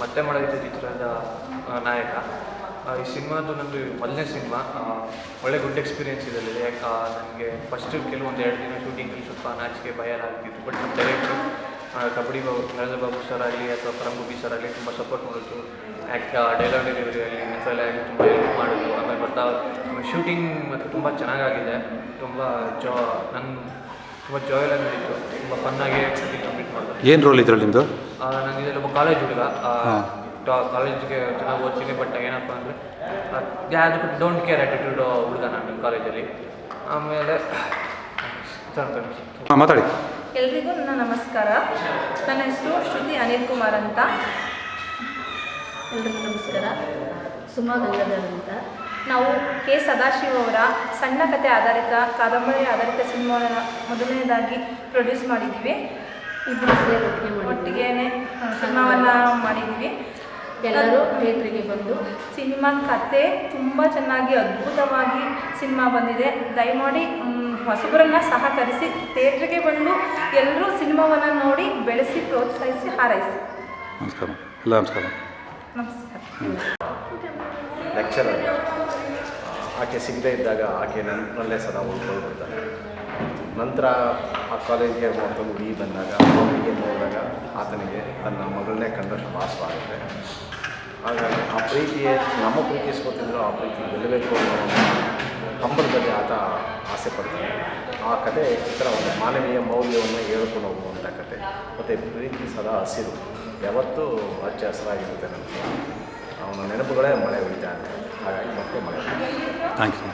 ಮತ್ತೆ ಮಾಡೋದಿತ್ತು ಚಿತ್ರದ ನಾಯಕ. ಈ ಸಿನಿಮಾದು ನಂದು ಮೊದಲನೇ ಸಿನಿಮಾ. ಒಳ್ಳೆ ಗುಡ್ ಎಕ್ಸ್ಪೀರಿಯೆನ್ಸ್ ಇದರಲ್ಲಿ. ನನಗೆ ಫಸ್ಟ್ ಕೆಲವೊಂದು 2 ದಿನ ಶೂಟಿಂಗಲ್ಲಿ ಸ್ವಲ್ಪ ನಾಚಿಕೆ ಭಯ ಆಗ್ತಿತ್ತು. ಬಟ್ ನಮ್ಮ ಡೈರೆಕ್ಟ್ರು ಕಬಡ್ಡಿ ನರೇಂದ್ರ ಬಾಬು ಸರ್ ಆಗಲಿ ಅಥವಾ ಪರಂಗುಬಿ ಸರ್ ಆಗಲಿ ತುಂಬ ಸಪೋರ್ಟ್ ಮಾಡಿದ್ರು. ಡೈಲಾಗ್ ಡೆಲಿವರಿ ಆಗಲಿ ಮೆಥಲ್ ಆಗಲಿ ತುಂಬ ಹೆಲ್ಪ್ ಮಾಡಿದ್ರು. ಆಮೇಲೆ ಶೂಟಿಂಗ್ ಮತ್ತು ತುಂಬ ಚೆನ್ನಾಗಾಗಿದೆ. ತುಂಬ ತುಂಬ ಜಾಯಲ್ ಆಗಿ ನಡೀತು. ತುಂಬ ಫನ್ನಾಗಿ ಶೂಟಿಂಗ್ ಕಂಪ್ಲೀಟ್ ಮಾಡಿದ್ರು. ಏನು ರೋಲ್ ಇದರಲ್ಲಿ ನಿಮ್ಮದು? ನಾನು ಇದರಲ್ಲಿ ಒಬ್ಬ ಕಾಲೇಜ್ ಹುಡುಗ. ಕಾಲೇಜಿಗೆ ಚೆನ್ನಾಗಿ ಓದ್ತೀನಿ. ಬಟ್ ಏನಪ್ಪ ಅಂದರೆ ಯಾವುದಕ್ಕೂ ಡೋಂಟ್ ಕೇರ್ ಆ್ಯಟಿಟ್ಯೂಡ್ ಹುಡುಗ ನಾನು ಕಾಲೇಜಲ್ಲಿ. ಆಮೇಲೆ ಮಾತಾಡಿ. ಎಲ್ರಿಗೂ ನನ್ನ ನಮಸ್ಕಾರ. ನನ್ನ ಹೆಸರು ಶ್ರುತಿ ಅನಿಲ್ ಕುಮಾರ್ ಅಂತ. ಎಲ್ರಿಗೂ ನಮಸ್ಕಾರ. ಸುಮಾ ಗಂಗಾಧರ್ ಅಂತ. ನಾವು ಕೆ ಸದಾಶಿವ ಅವರ ಸಣ್ಣ ಕಥೆ ಆಧಾರಿತ ಕಾದಂಬರಿ ಆಧಾರಿತ ಸಿನಿಮಾವನ್ನು ಮೊದಲನೇದಾಗಿ ಪ್ರೊಡ್ಯೂಸ್ ಮಾಡಿದ್ದೀವಿ. ಇಬ್ಬರು ಸೇರಿ ಒಟ್ಟಿಗೆ ಸಿನಿಮಾವನ್ನು ಮಾಡಿದ್ದೀವಿ. ಎಲ್ಲರೂ ಥಿಯೇಟ್ರಿಗೆ ಬಂದು ಸಿನಿಮಾ ಕತೆ ತುಂಬ ಚೆನ್ನಾಗಿ ಅದ್ಭುತವಾಗಿ ಸಿನಿಮಾ ಬಂದಿದೆ. ದಯಮಾಡಿ ಹೊಸಬರನ್ನು ಸಹಕರಿಸಿ ಥಿಯೇಟ್ರಿಗೆ ಬಂದು ಎಲ್ಲರೂ ಸಿನಿಮಾವನ್ನು ನೋಡಿ ಬೆಳೆಸಿ ಪ್ರೋತ್ಸಾಹಿಸಿ ಹಾರೈಸಿ. ನಮಸ್ಕಾರ. ಎಲ್ಲ ನಮಸ್ಕಾರ. ನಮಸ್ಕಾರ. ಲೆಕ್ಚರರ್ ಆಕೆ ಸಿಗದೇ ಇದ್ದಾಗ ಆಕೆ ನನ್ನಲ್ಲೇ ಸದಾ ಉಳ್ಕೊಳ್ಬಿಡ್ತಾರೆ. ನಂತರ ಆ ಕಾಲೇಜಿಗೆ ಮತ್ತೊಂದು ಹುಡುಗಿ ಬಂದಾಗ ಹುಡುಗಿ ನೋಡಿದಾಗ ಆತನಿಗೆ ತನ್ನ ಮಗಳನ್ನೇ ಕಂಡಷ್ಟು ಭಾಸವಾಗುತ್ತೆ. ಹಾಗಾಗಿ ಆ ಪ್ರೀತಿಯೇ ನಮ್ಮ ಪ್ರೀತಿಸ್ಕೊತಿದ್ರು ಆ ಪ್ರೀತಿ ಗೆಲ್ಲಬೇಕು ಅನ್ನೋ ಹಂಬಲದಲ್ಲಿ ಆತ ಆಸೆ ಪಡ್ತಾನೆ. ಆ ಕತೆ ಈ ಥರ ಒಂದು ಮಾನವೀಯ ಮೌಲ್ಯವನ್ನು ಹೇಳ್ಕೊಂಡು ಹೋಗುವಂಥ ಕತೆ. ಮತ್ತು ಪ್ರೀತಿ ಸದಾ ಹಸಿರು, ಯಾವತ್ತೂ ಹಚ್ಚ ಹಸಿರಾಗಿರುತ್ತೆ. ನನಗೆ ಅವನ ನೆನಪುಗಳೇ ಮಳೆ ಹೊಡಿತಾ ಇದೆ. ಹಾಗಾಗಿ ಮತ್ತೆ ಮಳೆ. Thank you.